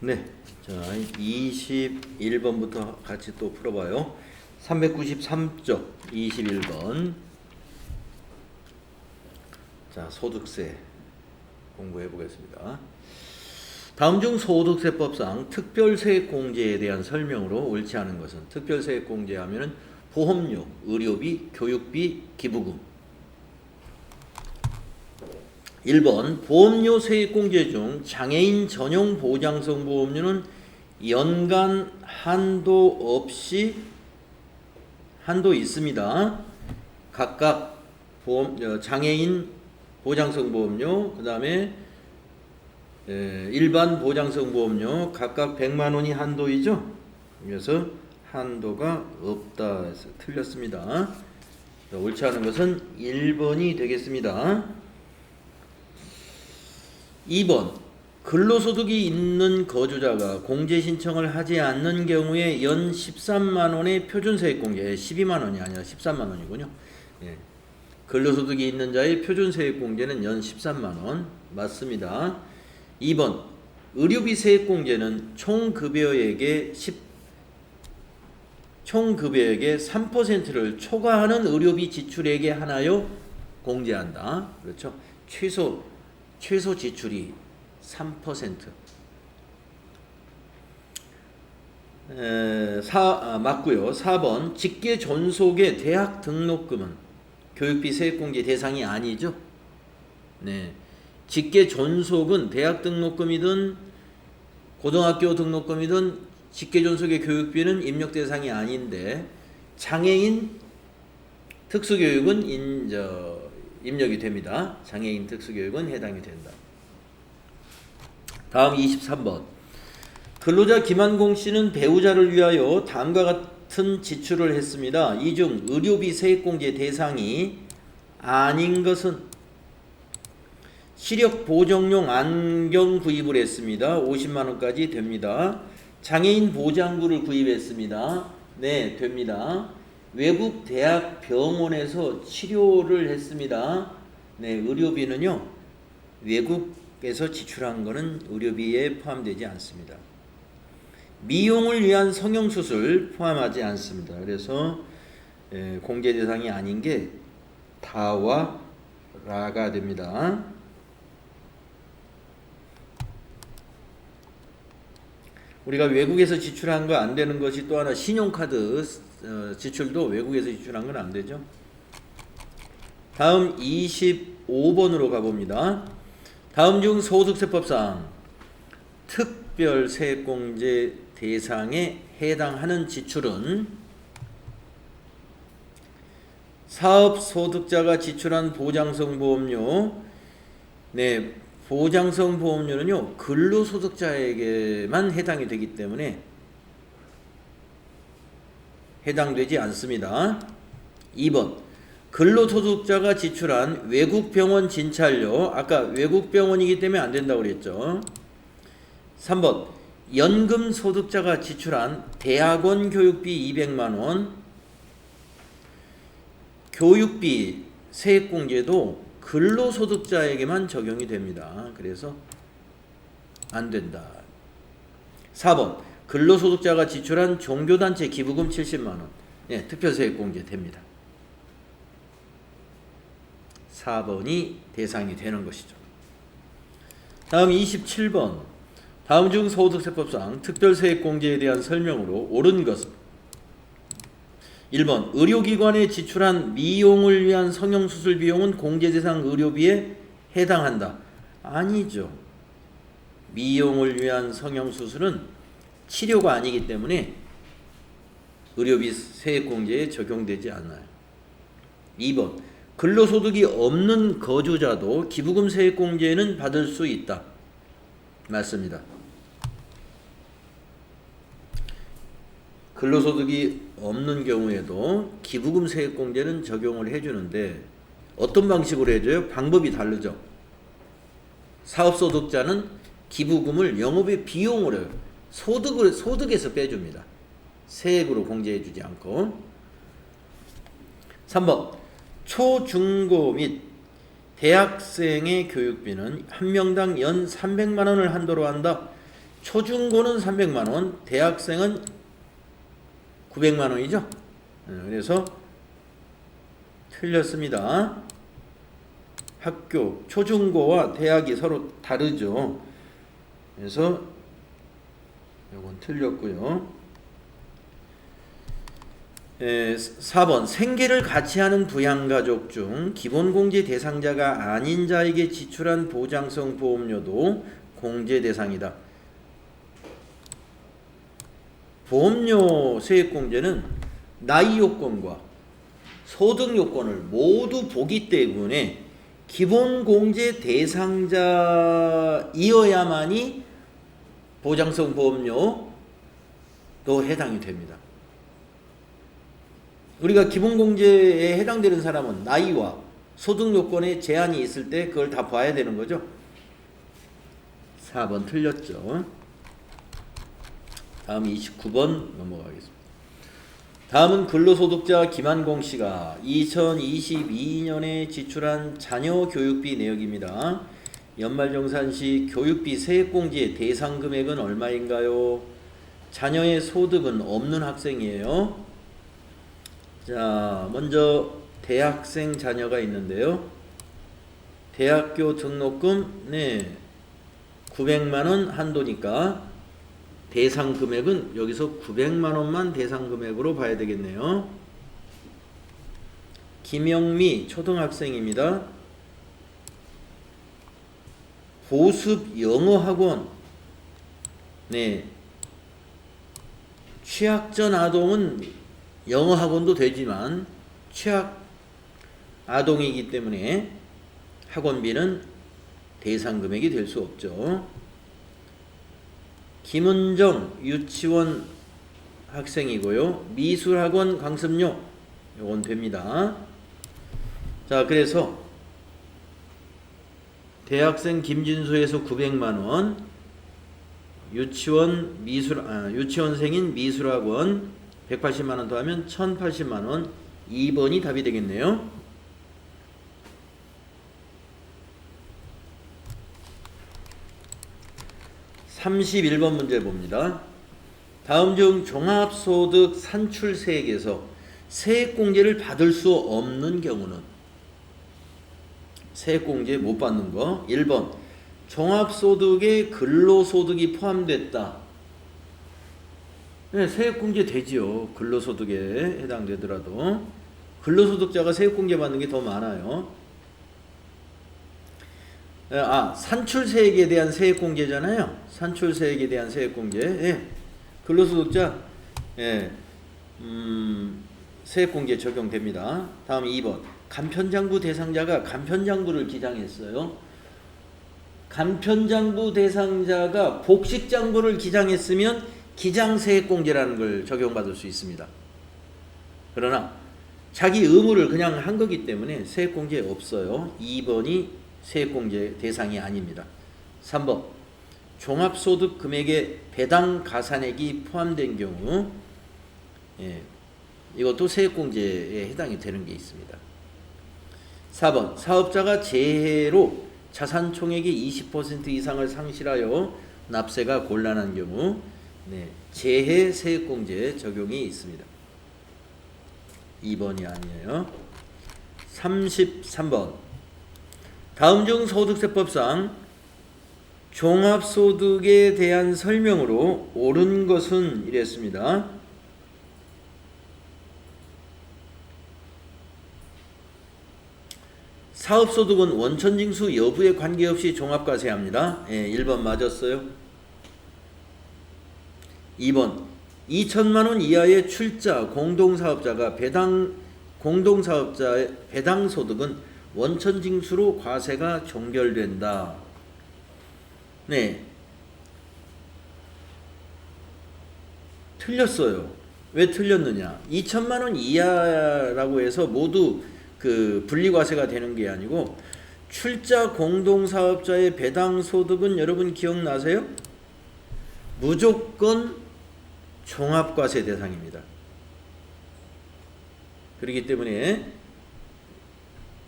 네, 자 21번부터 같이 또 풀어봐요. 393쪽 21번. 자, 소득세 공부해 보겠습니다. 다음 중 소득세법상 특별세액공제에 대한 설명으로 옳지 않은 것은? 특별세액공제 하면은 보험료, 의료비, 교육비, 기부금. 1번 보험료 세액공제 중 장애인 전용 보장성 보험료는 연간 한도 없이 한도 있습니다. 각각 장애인 보장성 보험료, 그 다음에 일반 보장성 보험료 각각 100만 원이 한도이죠. 그래서 한도가 없다 해서 틀렸습니다. 옳지 않은 것은 1번이 되겠습니다. 2번 근로소득이 있는 거주자가 공제 신청을 하지 않는 경우에 연 13만 원의 표준세액공제, 12만 원이 아니라 13만 원이군요. 예. 근로소득이 있는 자의 표준세액공제는 연 13만 원 맞습니다. 2번 의료비 세액공제는 총급여액의 3%를 초과하는 의료비 지출액에 한하여 공제한다. 그렇죠? 최소 지출이 3%. 맞고요. 4번 직계 존속의 대학 등록금은 교육비 세액공제 대상이 아니죠. 네, 직계 존속은 대학 등록금이든 고등학교 등록금이든 직계 존속의 교육비는 입력 대상이 아닌데 장애인 특수교육은 입력이 됩니다. 장애인 특수교육은 해당이 된다. 다음 23번. 근로자 김한공 씨는 배우자를 위하여 다음과 같은 지출을 했습니다. 이 중 의료비 세액공제 대상이 아닌 것은? 시력 보정용 안경 구입을 했습니다. 50만 원까지 됩니다. 장애인 보장구를 구입했습니다. 네, 됩니다. 외국 대학 병원에서 치료를 했습니다. 네, 의료비는요, 외국에서 지출한 거는 의료비에 포함되지 않습니다. 미용을 위한 성형수술 포함하지 않습니다. 그래서 공제 대상이 아닌 게 다와 라가 됩니다. 우리가 외국에서 지출한 거 안 되는 것이 또 하나, 신용카드 지출도 외국에서 지출한 건 안 되죠. 다음 25번으로 가봅니다. 다음 중 소득세법상 특별세액공제 대상에 해당하는 지출은? 사업소득자가 지출한 보장성 보험료. 네, 보장성 보험료는요, 근로소득자에게만 해당이 되기 때문에 해당되지 않습니다. 2번 근로소득자가 지출한 외국병원 진찰료, 아까 외국병원이기 때문에 안 된다고 그랬죠. 3번 연금소득자가 지출한 대학원 교육비 200만원, 교육비 세액공제도 근로소득자에게만 적용이 됩니다. 그래서 안 된다. 4번 근로소득자가 지출한 종교단체 기부금 70만원, 네, 특별세액공제 됩니다. 4번이 대상이 되는 것이죠. 다음 27번. 다음 중 소득세법상 특별세액공제에 대한 설명으로 옳은 것은? 1번 의료기관에 지출한 미용을 위한 성형수술 비용은 공제대상 의료비에 해당한다. 아니죠. 미용을 위한 성형수술은 치료가 아니기 때문에 의료비 세액공제에 적용되지 않아요. 2번 근로소득이 없는 거주자도 기부금 세액공제는 받을 수 있다. 맞습니다. 근로소득이 없는 경우에도 기부금 세액공제는 적용을 해주는데 어떤 방식으로 해줘요? 방법이 다르죠. 사업소득자는 기부금을 영업의 비용으로 소득에서 빼줍니다. 세액으로 공제해주지 않고. 3번 초, 중고 및 대학생의 교육비는 한 명당 연 300만 원을 한도로 한다. 초중고는 300만 원, 대학생은 900만 원이죠. 그래서 틀렸습니다. 학교, 초중고와 대학이 서로 다르죠. 그래서 이건 틀렸고요. 4번 생계를 같이 하는 부양가족 중 기본공제 대상자가 아닌 자에게 지출한 보장성 보험료도 공제 대상이다. 보험료 세액공제는 나이 요건과 소득 요건을 모두 보기 때문에 기본공제 대상자이어야만이 보장성 보험료도 해당이 됩니다. 우리가 기본공제에 해당되는 사람은 나이와 소득 요건에 제한이 있을 때 그걸 다 봐야 되는 거죠. 4번 틀렸죠. 다음 29번 넘어가겠습니다. 다음은 근로소득자 김한공 씨가 2022년에 지출한 자녀 교육비 내역입니다. 연말정산 시 교육비 세액공제 대상 금액은 얼마인가요? 자녀의 소득은 없는 학생이에요. 자, 먼저 대학생 자녀가 있는데요. 대학교 등록금 900만 원 한도니까 대상 금액은 여기서 900만 원만 대상 금액으로 봐야 되겠네요. 김영미 초등학생입니다. 보습 영어학원. 취학전 아동은 영어학원도 되지만 취학 아동이기 때문에 학원비는 대상 금액이 될 수 없죠. 김은정 유치원 학생이고요. 미술학원 강습료 요건 됩니다. 자, 그래서 대학생 김진수에서 900만 원, 유치원생인 미술학원 180만 원 더하면 1080만 원. 2번이 답이 되겠네요. (31번) 문제 봅니다. 다음 중 종합소득 산출세액에서 세액공제를 받을 수 없는 경우는? 세액공제 못 받는 거. 1번 종합소득에 근로소득이 포함됐다. 세액공제 되지요. 근로소득에 해당되더라도. 근로소득자가 세액공제 받는 게 더 많아요. 산출세액에 대한 세액공제잖아요. 산출세액에 대한 세액공제. 근로소득자 세액공제 적용됩니다. 다음 2번 간편장부 대상자가 간편장부를 기장했어요. 간편장부 대상자가 복식장부를 기장했으면 기장세액공제라는 걸 적용받을 수 있습니다. 그러나 자기 의무를 그냥 한 거기 때문에 세액공제 없어요. 2번이 세액공제 대상이 아닙니다. 3번 종합소득 금액에 배당 가산액이 포함된 경우 이것도 세액공제에 해당이 되는 게 있습니다. 4번 사업자가 재해로 자산 총액의 20% 이상을 상실하여 납세가 곤란한 경우 재해 세액공제 적용이 있습니다. 2번이 아니에요. 33번 다음 중 소득세법상 종합소득에 대한 설명으로 옳은 것은 이랬습니다. 사업소득은 원천징수 여부에 관계없이 종합과세합니다. 1번 맞았어요. 2번 2천만 원 이하의 출자 공동사업자가 공동사업자의 배당소득은 원천징수로 과세가 종결된다. 틀렸어요. 왜 틀렸느냐? 2천만 원 이하라고 해서 모두 분리과세가 되는 게 아니고 출자 공동사업자의 배당소득은 여러분 기억나세요? 무조건 종합과세 대상입니다. 그렇기 때문에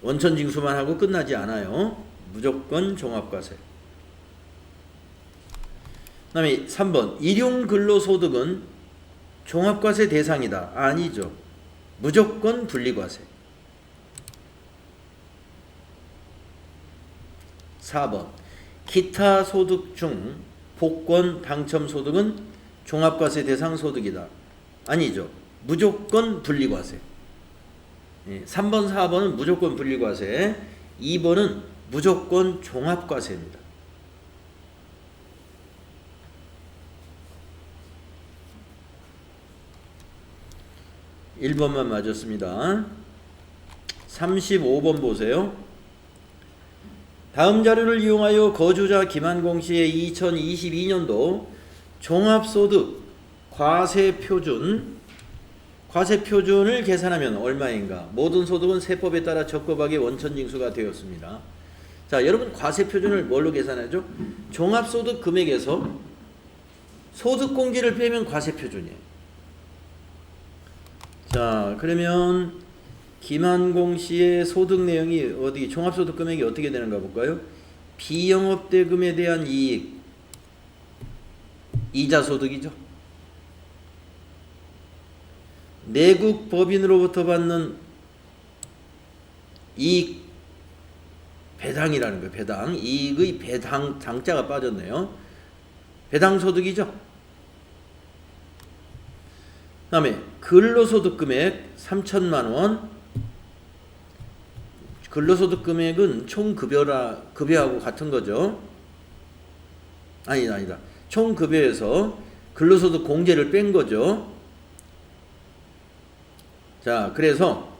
원천징수만 하고 끝나지 않아요. 무조건 종합과세. 그다음에 3번 일용근로소득은 종합과세 대상이다. 아니죠. 무조건 분리과세. 4번 기타 소득 중 복권 당첨 소득은 종합과세 대상 소득이다. 아니죠. 무조건 분리과세. 3번, 4번은 무조건 분리과세, 2번은 무조건 종합과세입니다. (1번만) 맞았습니다. 35번 보세요. 다음 자료를 이용하여 거주자 김한공 씨의 2022년도 종합소득 과세표준을 계산하면 얼마인가? 모든 소득은 세법에 따라 적법하게 원천징수가 되었습니다. 자, 여러분 과세표준을 뭘로 계산하죠? 종합소득 금액에서 소득공제를 빼면 과세표준이에요. 자, 그러면 김한공 씨의 소득 내용이 어디 종합소득 금액이 어떻게 되는가 볼까요? 비영업대금에 대한 이익, 이자소득이죠. 내국 법인으로부터 받는 이익 배당이라는 거예요. 배당. 이익의 배당, 당자가 빠졌네요. 배당소득이죠. 그 다음에 근로소득 금액 3천만 원. 근로소득 금액은 총급여하고 같은 거죠. 아니다. 총급여에서 근로소득 공제를 뺀 거죠. 자, 그래서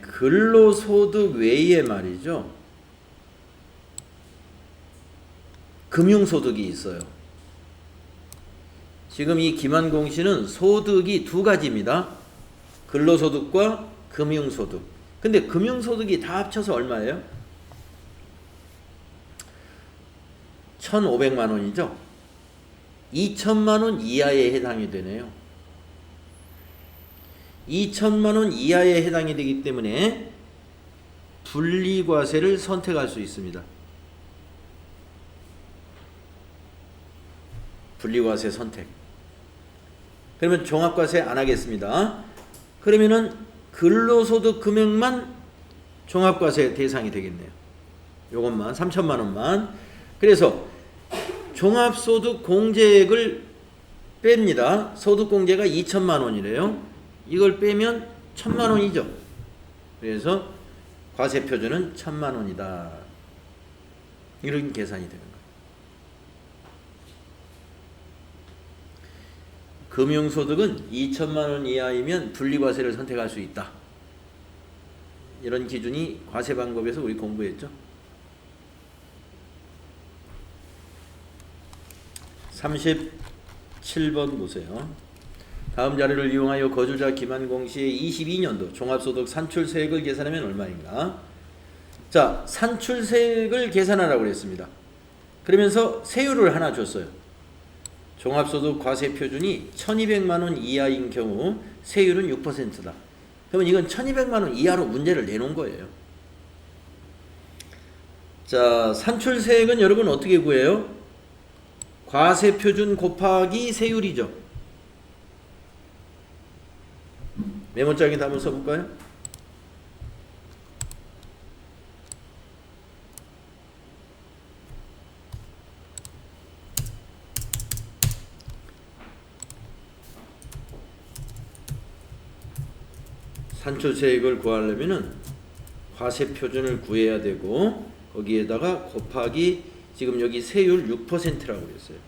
근로소득 외에 말이죠. 금융소득이 있어요. 지금 이 김한공 씨는 소득이 두 가지입니다. 근로소득과 금융소득. 근데 금융소득이 다 합쳐서 얼마예요? 1,500만 원이죠. 2천만 원 이하에 해당이 되네요. 2천만 원 이하에 해당이 되기 때문에 분리과세를 선택할 수 있습니다. 분리과세 선택. 그러면 종합과세 안 하겠습니다. 그러면은 근로소득 금액만 종합과세 대상이 되겠네요. 요것만 3천만 원만. 그래서 종합소득 공제액을 뺍니다. 소득공제가 2천만 원이래요. 이걸 빼면 1,000만 원이죠. 그래서 과세표준은 1,000만 원이다. 이런 계산이 되는 거예요. 금융소득은 2천만 원 이하이면 분리과세를 선택할 수 있다. 이런 기준이 과세 방법에서 우리 공부했죠. 37번 보세요. 다음 자료를 이용하여 거주자 김한공 씨의 22년도 종합소득 산출세액을 계산하면 얼마인가? 자, 산출세액을 계산하라고 그랬습니다. 그러면서 세율을 하나 줬어요. 종합소득 과세표준이 1,200만 원 이하인 경우 세율은 6%다. 그러면 이건 1,200만 원 이하로 문제를 내놓은 거예요. 자, 산출세액은 여러분 어떻게 구해요? 과세표준 곱하기 세율이죠. 메모장에다 한번 써볼까요? 산출세액을 구하려면은 과세표준을 구해야 되고 거기에다가 곱하기 지금 여기 세율 6%라고 그랬어요.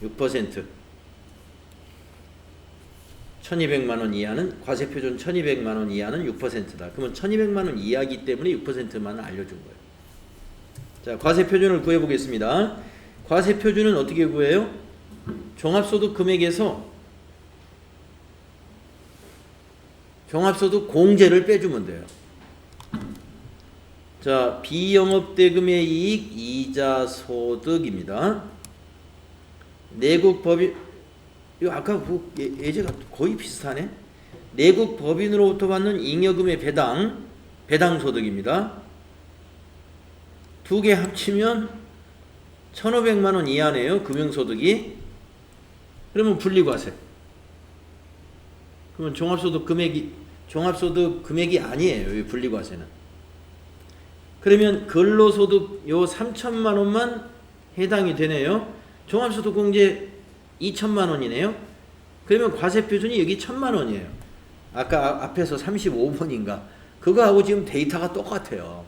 6%. 1,200만 원 이하는 과세표준 1,200만 원 이하는 6%다. 그러면 1,200만 원 이하기 때문에 6%만 알려준 거예요. 자, 과세표준을 구해보겠습니다. 과세표준은 어떻게 구해요? 종합소득 금액에서 종합소득 공제를 빼주면 돼요. 자, 비영업대금의 이익 이자소득입니다. 내국법인, 이거 아까 그 예제가 거의 비슷하네. 내국법인으로부터 받는 잉여금의 배당소득입니다. 두 개 합치면 1,500만 원 이하네요. 금융소득이. 그러면 분리과세. 그러면 종합소득 금액이 아니에요. 이 분리과세는. 그러면 근로소득 요 3천만 원만 해당이 되네요. 종합소득공제 2천만 원이네요. 그러면 과세표준이 여기 1,000만 원이에요. 아까 앞에서 35번인가 그거하고 지금 데이터가 똑같아요.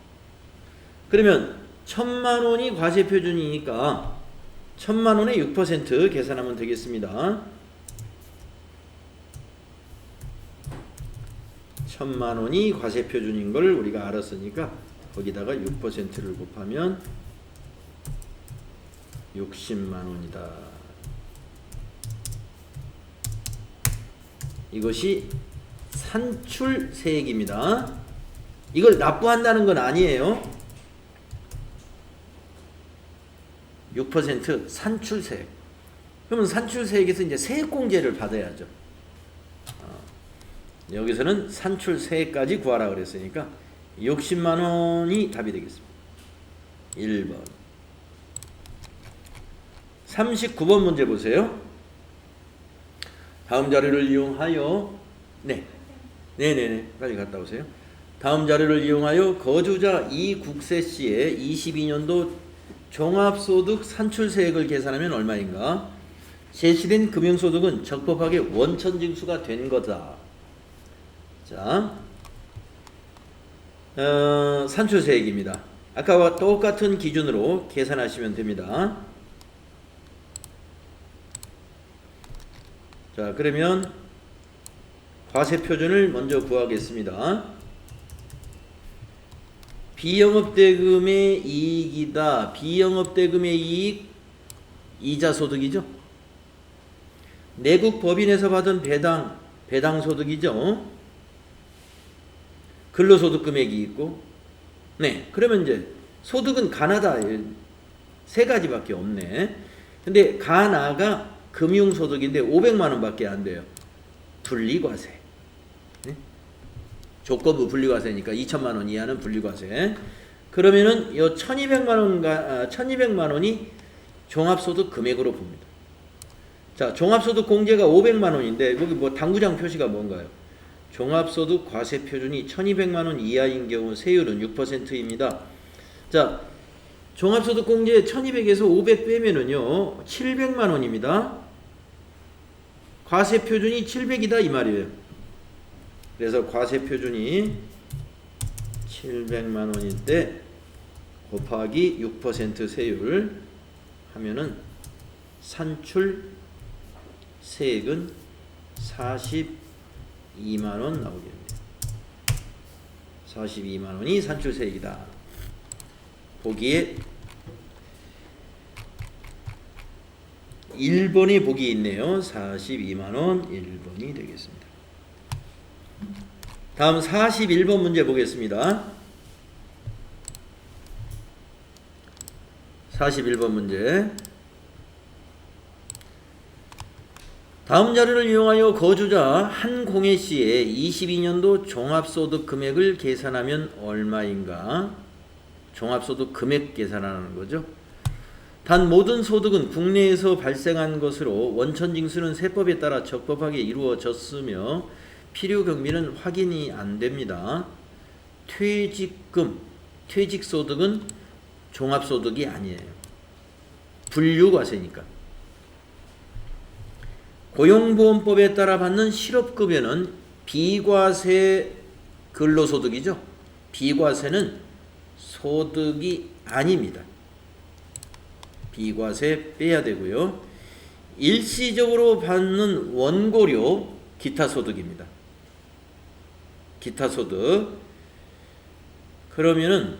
그러면 1,000만 원이 과세표준이니까 1,000만 원에 6% 계산하면 되겠습니다. 1,000만 원이 과세표준인 걸 우리가 알았으니까 거기다가 6%를 곱하면 60만 원이다. 이것이 산출세액입니다. 이걸 납부한다는 건 아니에요. 6% 산출세액. 그러면 산출세액에서 이제 세액공제를 받아야죠. 여기서는 산출세액까지 구하라 그랬으니까 60만 원이 답이 되겠습니다. 1번. 39번 문제 보세요. 다음 자료를 이용하여 네네네 빨리 갔다 오세요. 다음 자료를 이용하여 거주자 이국세 씨의 22년도 종합소득 산출세액을 계산하면 얼마인가? 제시된 금융소득은 적법하게 원천징수가 된 거다. 자, 산출세액입니다. 아까와 똑같은 기준으로 계산하시면 됩니다. 자, 그러면 과세표준을 먼저 구하겠습니다. 비영업대금의 이익이다. 비영업대금의 이익, 이자소득이죠. 내국 법인에서 받은 배당소득이죠. 근로소득 금액이 있고, 네, 그러면 이제 소득은 가나다 세 가지밖에 없네. 근데 가나가 금융소득인데 500만 원밖에 안 돼요. 분리과세. 네? 조건부 분리과세니까 2천만 원 이하는 분리과세. 그러면은 요 1,200만 원이 종합소득 금액으로 봅니다. 자, 종합소득 공제가 500만 원인데 여기 뭐 당구장 표시가 뭔가요? 종합소득 과세표준이 1,200만 원 이하인 경우 세율은 6%입니다. 자, 종합소득 공제 1,200에서 500 빼면은요 700만 원입니다. 과세표준이 700이다 이 말이에요. 그래서 과세표준이 700만 원일 때 곱하기 6% 세율 하면은 산출 세액은 42만 원 나오게 됩니다. 42만 원이 산출세액이다. 보기에 1번이 보기 있네요. 42만 원 1번이 되겠습니다. 다음 41번 문제 보겠습니다. 41번 문제. 다음 자료를 이용하여 거주자 한공혜 씨의 22년도 종합소득 금액을 계산하면 얼마인가? 종합소득 금액 계산하는 거죠. 단 모든 소득은 국내에서 발생한 것으로 원천징수는 세법에 따라 적법하게 이루어졌으며 필요 경비는 확인이 안 됩니다. 퇴직금, 퇴직소득은 종합소득이 아니에요. 분류과세니까. 고용보험법에 따라 받는 실업급여는 비과세 근로소득이죠. 비과세는 소득이 아닙니다. 비과세 빼야 되고요. 일시적으로 받는 원고료 기타소득입니다. 기타소득. 그러면은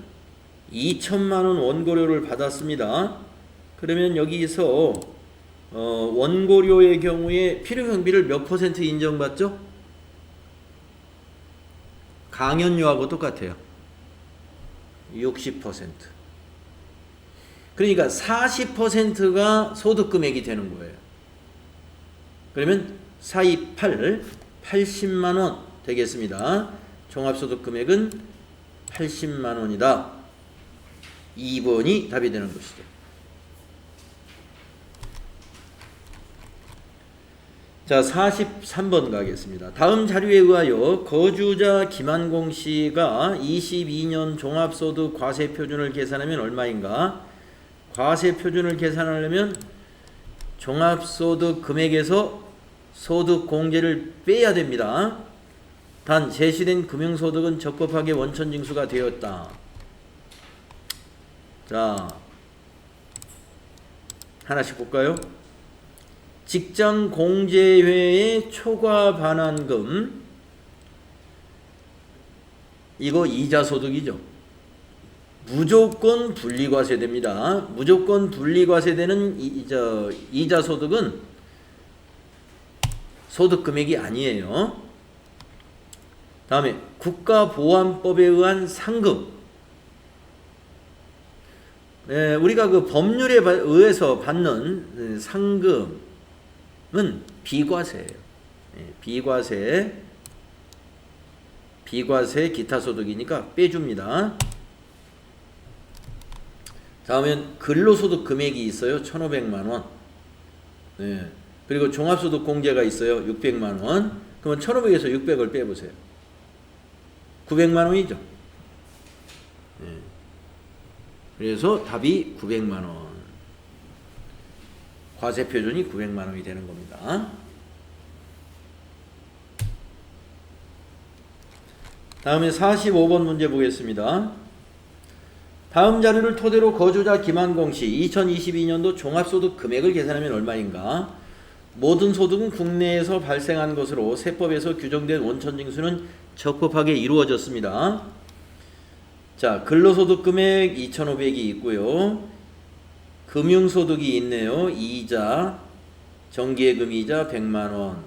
2천만 원 원고료를 받았습니다. 그러면 여기서 원고료의 경우에 필요경비를 몇 퍼센트 인정받죠? 강연료하고 똑같아요. 60%. 그러니까 40%가 소득금액이 되는 거예요. 그러면 428, 80만 원 되겠습니다. 종합소득금액은 80만 원이다. 2번이 답이 되는 것이죠. 자, 43번 가겠습니다. 다음 자료에 의하여 거주자 김한공 씨가 22년 종합소득 과세표준을 계산하면 얼마인가? 과세표준을 계산하려면 종합소득 금액에서 소득 공제를 빼야 됩니다. 단 제시된 금융소득은 적법하게 원천징수가 되었다. 자, 하나씩 볼까요? 직장 공제회의 초과 반환금, 이거 이자소득이죠. 무조건 분리과세됩니다. 무조건 분리과세되는 이자소득은 소득금액이 아니에요. 다음에 국가보안법에 의한 상금. 네, 우리가 그 법률에 의해서 받는 상금은 비과세예요. 네, 비과세 기타 소득이니까 빼줍니다. 다음엔 근로소득 금액이 있어요. 1,500만원. 네. 그리고 종합소득 공제가 있어요. 600만원. 그러면 1,500에서 600을 빼보세요. 900만원이죠. 네. 그래서 답이 900만원. 과세표준이 900만원이 되는 겁니다. 다음에 45번 문제 보겠습니다. 다음 자료를 토대로 거주자 김한공 씨 2022년도 종합소득 금액을 계산하면 얼마인가? 모든 소득은 국내에서 발생한 것으로 세법에서 규정된 원천징수는 적법하게 이루어졌습니다. 자, 근로소득 금액 2,500이 있고요. 금융소득이 있네요. 이자, 정기예금 이자 100만원.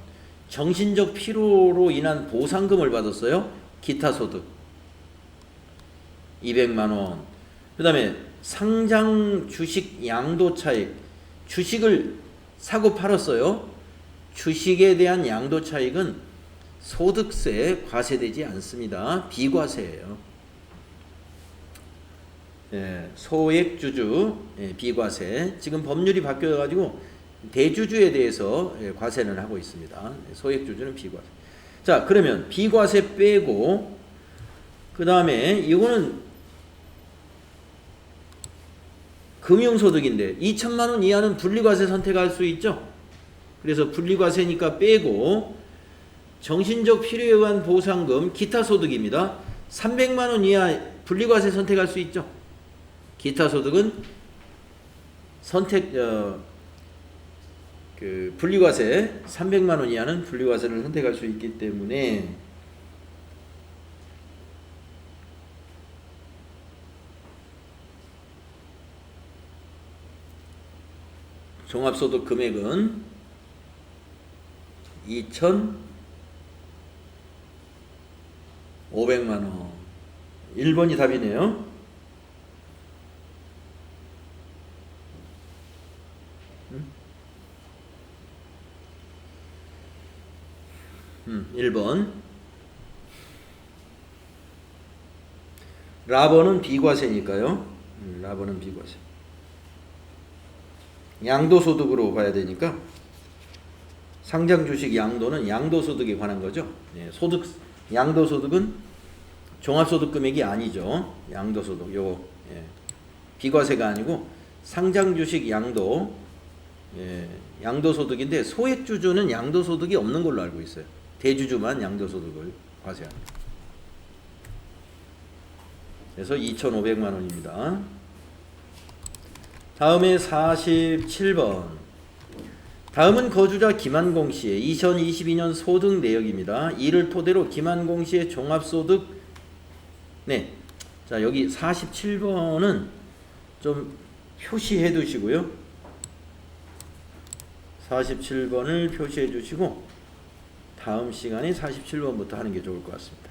정신적 피로로 인한 보상금을 받았어요. 기타소득 200만원. 그 다음에 상장 주식 양도차익, 주식을 사고 팔았어요. 주식에 대한 양도차익은 소득세 과세되지 않습니다. 비과세예요. 예, 소액주주 비과세. 지금 법률이 바뀌어가지고 대주주에 대해서 과세는 하고 있습니다. 소액주주는 비과세. 자, 그러면 비과세 빼고 그 다음에 이거는 금융소득인데 2천만원 이하는 분리과세 선택할 수 있죠. 그래서 분리과세니까 빼고 정신적 필요에 의한 보상금 기타소득입니다. 300만원 이하 분리과세 선택할 수 있죠. 기타소득은 선택 분리과세 300만원 이하는 분리과세를 선택할 수 있기 때문에 종합소득 금액은 2,500만원. 1번이 답이네요. 1번. 라버는 비과세니까요. 라버는 비과세. 양도소득으로 봐야 되니까 상장주식 양도는 양도소득에 관한 거죠. 예, 소득 양도소득은 종합소득 금액이 아니죠. 양도소득 요거 비과세가 아니고 상장주식 양도 양도소득인데 소액주주는 양도소득이 없는 걸로 알고 있어요. 대주주만 양도소득을 과세합니다. 그래서 2,500만 원입니다. 다음에 47번. 다음은 거주자 김한공 씨의 2022년 소득 내역입니다. 이를 토대로 김한공 씨의 종합소득 자, 여기 47번은 좀 표시해 두시고요. 47번을 표시해 주시고 다음 시간에 47번부터 하는 게 좋을 것 같습니다.